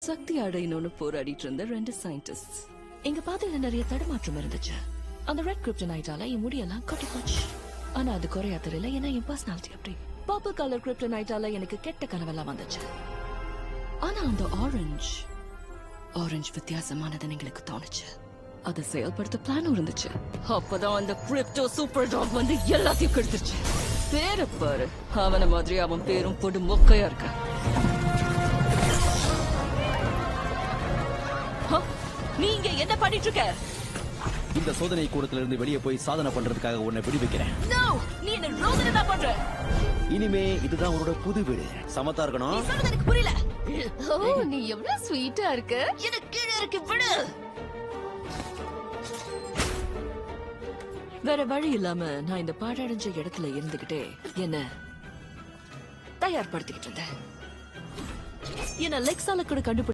சக்தி அடையணும்னு போராடிட்டு இருந்த 2 சயின்டிஸ்ட். எங்க பாதையில நிறைய தடுமாற்றம் இருந்துச்சு. அந்த ரெட் கிரிப்டனைட்டால என் முடியெல்லாம் கொட்டி போச்சு. ஆனா அது குறையா தெரியல, ஏன்னா என் பர்சனாலிட்டி அப்படி. பர்பிள் கலர் கிரிப்டனைட்டால எனக்கு கெட்ட கனவெல்லாம் வந்துச்சு. ஆனா அந்த ஆரஞ்சு வித்தியாசமானதுன்னு எங்களுக்கு தோணுச்சு. அதை செயல்படுத்த பிளானும் இருந்துச்சு. அப்பதான் அந்த கிரிப்டோ சூப்பர் டாக் வந்து எல்லாத்தையும் கெடுத்துச்சு. பேரை பாரு, அவன மாதிரி அவன் பேரும் போட்டு மொக்கையா இருக்க. நீங்க என்ன பண்ணிட்டு இருக்க? இந்த சோதனை கூடத்திலிருந்து வெளியே போய் சாதனை பண்றதுக்காக உன்னை விடுவிக்கிறேன். நீ என்ன ரோதனை தான் பண்ற. இனிமே இதுதான் உன்னோட புது வீடு. சமத்தா இருக்கணும். எனக்கு புரியல. நீ எவ்வளவு ஸ்வீட்டா இருக்க. இது கீழே இருக்கு, விடு. வேற வழி இல்லாம நான் இந்த பாழடைஞ்ச இடத்துல இருந்துகிட்டே என்ன தயார்படுத்திக்கிட்டு இருந்தேன். என்ன லெக்ஸால கூட கண்டுபிடி